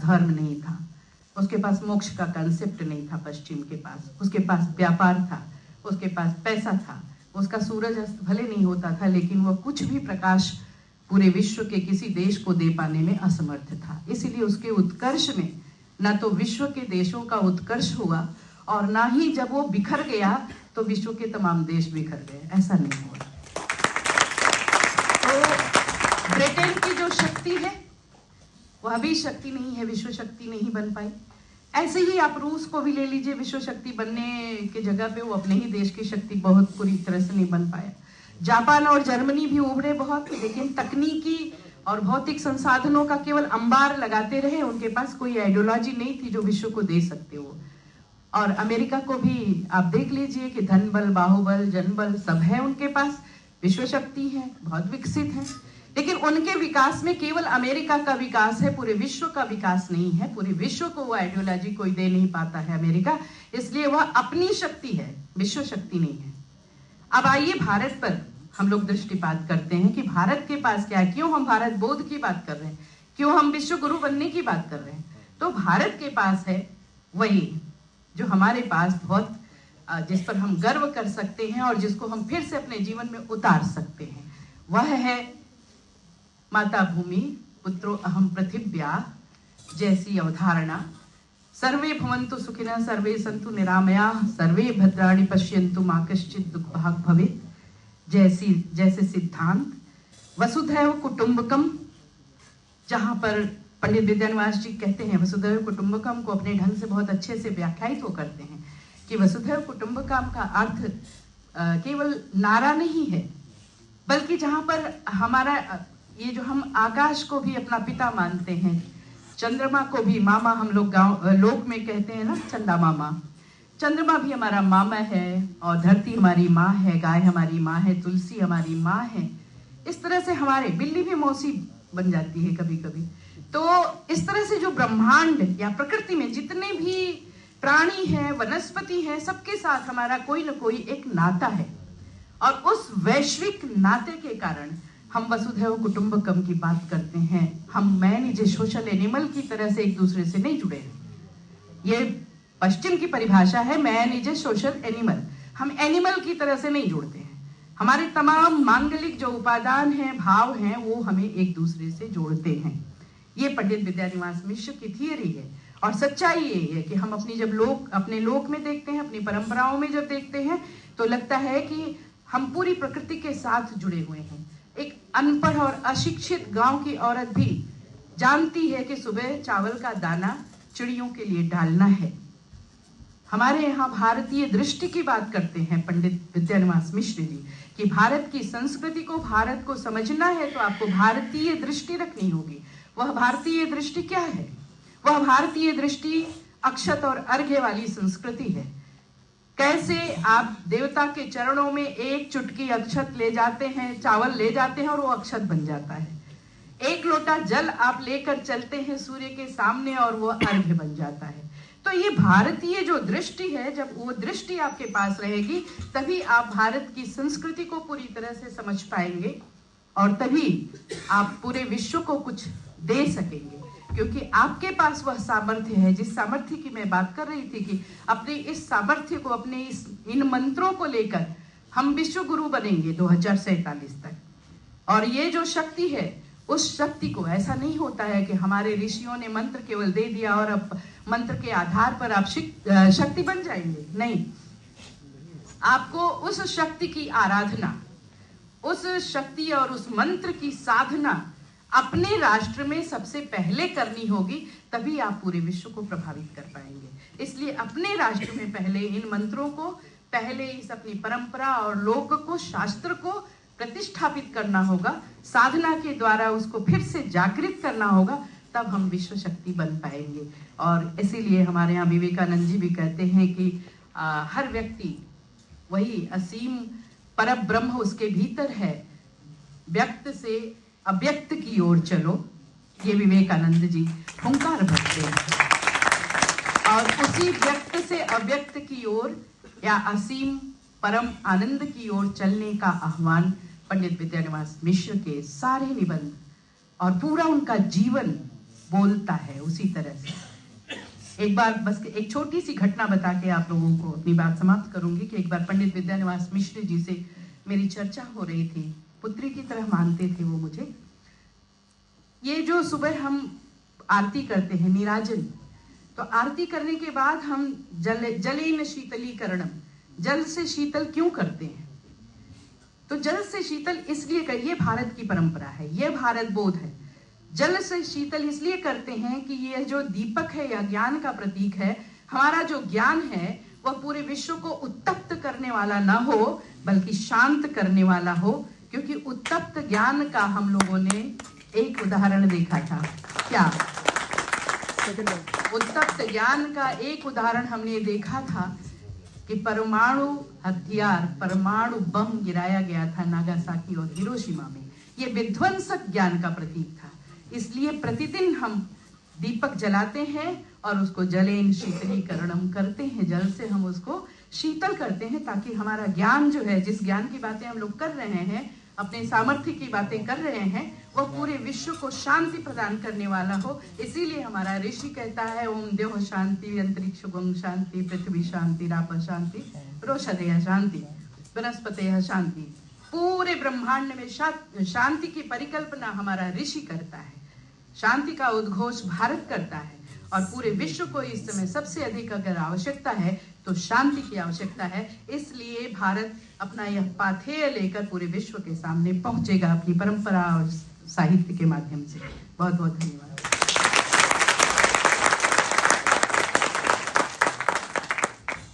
धर्म नहीं था, उसके पास मोक्ष का कंसेप्ट नहीं था पश्चिम के पास, उसके पास व्यापार था, उसके पास पैसा था, उसका सूरज अस्त भले नहीं होता था लेकिन वह कुछ भी प्रकाश पूरे विश्व के किसी देश को दे पाने में असमर्थ था। इसीलिए उसके उत्कर्ष में न तो विश्व के देशों का उत्कर्ष हुआ और ना ही जब वो बिखर गया तो विश्व के तमाम देश बिखर गए, ऐसा नहीं हुआ। तो ब्रिटेन की जो शक्ति है वह भी शक्ति नहीं है, विश्व शक्ति नहीं बन पाई। ऐसे ही आप रूस को भी ले लीजिए, विश्व शक्ति बनने की जगह पे वो अपने ही देश की शक्ति बहुत पूरी तरह से नहीं बन पाया। जापान और जर्मनी भी उभरे बहुत, लेकिन तकनीकी और भौतिक संसाधनों का केवल अंबार लगाते रहे, उनके पास कोई आइडियोलॉजी नहीं थी जो विश्व को दे सकते हो। और अमेरिका को भी आप देख लीजिए कि धन बल, बाहुबल, जनबल सब है उनके पास, विश्व शक्ति है, बहुत विकसित है, लेकिन उनके विकास में केवल अमेरिका का विकास है, पूरे विश्व का विकास नहीं है। पूरे विश्व को वो आइडियोलॉजी कोई दे नहीं पाता है अमेरिका, इसलिए वह अपनी शक्ति है, विश्व शक्ति नहीं है। अब आइए भारत पर हम लोग दृष्टिपात करते हैं कि भारत के पास क्या है, क्यों हम भारत बोध की बात कर रहे हैं, क्यों हम विश्व गुरु बनने की बात कर रहे हैं। तो भारत के पास है वही जो हमारे पास बहुत, जिस पर हम गर्व कर सकते हैं और जिसको हम फिर से अपने जीवन में उतार सकते हैं, वह है माता भूमि पुत्रो अहम पृथिव्या जैसी अवधारणा। सर्वे भवन्तु सुखिनः, सर्वे सन्तु निरामयाः, सर्वे भद्राणि पश्यन्तु मा कश्चित् दुःखभाग् भवेत् जैसे सिद्धांत। वसुधैव कुटुंबकम, जहां पर पंडित विद्यानिवास जी कहते हैं वसुधैव कुटुंबकम को अपने ढंग से बहुत अच्छे से व्याख्यायित वो करते हैं कि वसुधैव कुटुंबकम का अर्थ केवल नारा नहीं है, बल्कि जहां पर हमारा ये जो हम आकाश को भी अपना पिता मानते हैं, चंद्रमा को भी मामा, हम लोग गांव लोक में कहते हैं ना चंदा मामा, चंद्रमा भी हमारा मामा है और धरती हमारी माँ है, गाय हमारी माँ है, तुलसी हमारी माँ है। इस तरह से हमारे बिल्ली भी मौसी बन जाती है कभी कभी। तो इस तरह से जो ब्रह्मांड या प्रकृति में जितने भी प्राणी हैं, वनस्पति हैं, सबके साथ हमारा कोई न कोई एक नाता है और उस वैश्विक नाते के कारण हम वसुधैव कुटुंबकम की बात करते हैं। हम man is a social animal की तरह से एक दूसरे से नहीं जुड़े हैं। ये पश्चिम की परिभाषा है, man is a social animal. हम एनिमल की तरह से नहीं जुड़ते हैं। हमारे तमाम मांगलिक जो उपादान हैं, भाव हैं, वो हमें एक दूसरे से जोड़ते हैं। ये पंडित विद्यानिवास मिश्र की थियरी है और सच्चाई यही है कि हम अपने लोक में देखते हैं, अपनी परंपराओं में जब देखते हैं तो लगता है कि हम पूरी प्रकृति के साथ जुड़े हुए हैं। एक अनपढ़ और अशिक्षित गांव की औरत भी जानती है कि सुबह चावल का दाना चिड़ियों के लिए डालना है। हमारे यहाँ भारतीय दृष्टि की बात करते हैं पंडित विद्यानिवास मिश्र जी कि भारत की संस्कृति को, भारत को समझना है तो आपको भारतीय दृष्टि रखनी होगी। वह भारतीय दृष्टि क्या है? वह भारतीय दृष्टि अक्षत और अर्घ्य वाली संस्कृति है। कैसे आप देवता के चरणों में एक चुटकी अक्षत ले जाते हैं, चावल ले जाते हैं और वो अक्षत बन जाता है। एक लोटा जल आप लेकर चलते हैं सूर्य के सामने और वो अर्घ्य बन जाता है। तो ये भारतीय जो दृष्टि है, जब वो दृष्टि आपके पास रहेगी तभी आप भारत की संस्कृति को पूरी तरह से समझ पाएंगे और तभी आप पूरे विश्व को कुछ दे सकेंगे, क्योंकि आपके पास वह सामर्थ्य है जिस सामर्थ्य की मैं बात कर रही थी कि अपने इस सामर्थ्य को, अपने इन मंत्रों को लेकर हम विश्व गुरु बनेंगे 2047 तक। और ये जो शक्ति है, उस शक्ति को, ऐसा नहीं होता है कि हमारे ऋषियों ने मंत्र केवल दे दिया और अब मंत्र के आधार पर आप शक्ति बन जाएंगे। नहीं, आपको उस शक्ति की आराधना, उस शक्ति और उस मंत्र की साधना अपने राष्ट्र में सबसे पहले करनी होगी, तभी आप पूरे विश्व को प्रभावित कर पाएंगे। इसलिए अपने राष्ट्र में पहले इन मंत्रों को, पहले इस अपनी परंपरा और लोक को, शास्त्र को प्रतिष्ठापित करना होगा, साधना के द्वारा उसको फिर से जागृत करना होगा, तब हम विश्व शक्ति बन पाएंगे। और इसीलिए हमारे यहाँ विवेकानंद जी भी कहते हैं कि हर व्यक्ति वही असीम परम ब्रह्म उसके भीतर है, व्यक्त से अव्यक्त की ओर चलो, ये विवेकानंद जी हुंकार भरते हैं। और उसी व्यक्त से अव्यक्त की ओर या असीम परम आनंद की ओर चलने का आह्वान पंडित विद्यानिवास मिश्र के सारे निबंध और पूरा उनका जीवन बोलता है उसी तरह से। एक बार बस एक छोटी सी घटना बता के आप लोगों को अपनी बात समाप्त करूंगी कि एक बार पंडित विद्यानिवास मिश्र जी से मेरी चर्चा हो रही थी। पुत्री की तरह मानते थे वो मुझे। ये जो सुबह हम आरती करते हैं नीराजन, तो आरती करने के बाद हम जलेन शीतलीकरणम, जल से शीतल क्यों करते हैं? तो जल से शीतल इसलिए कर, ये भारत की परंपरा है, ये भारत बोध है। जल से शीतल इसलिए करते हैं कि ये जो दीपक है या ज्ञान का प्रतीक है, हमारा जो ज्ञान है वह पूरे विश्व को उत्तप्त करने वाला ना हो बल्कि शांत करने वाला हो। क्योंकि उत्तप्त ज्ञान का हम लोगों ने एक उदाहरण देखा था। क्या? उत्तप्त ज्ञान का एक उदाहरण हमने देखा था कि परमाणु हथियार, परमाणु बम गिराया गया था नागासाकी और हिरोशिमा में। ये विध्वंसक ज्ञान का प्रतीक था। इसलिए प्रतिदिन हम दीपक जलाते हैं और उसको जलेन शीतलीकरणम करते हैं, जल से हम उसको शीतल करते हैं ताकि हमारा ज्ञान जो है, जिस ज्ञान की बातें हम लोग कर रहे हैं, अपने सामर्थ्य की बातें कर रहे हैं, वह पूरे विश्व को शांति प्रदान करने वाला हो। इसीलिए हमारा ऋषि कहता है ओम देव शांति, अंतरिक्ष गुम शांति, पृथ्वी शांति, राप शांति, रोषधय शांति, वनस्पतय शांति। पूरे ब्रह्मांड में शांति की परिकल्पना हमारा ऋषि करता है, शांति का उद्घोष भारत करता है। और पूरे विश्व को इस समय सबसे अधिक अगर आवश्यकता है तो शांति की आवश्यकता है। इसलिए भारत अपना यह पाथेय लेकर पूरे विश्व के सामने पहुंचेगा अपनी परंपरा और साहित्य के माध्यम से। बहुत बहुत धन्यवाद।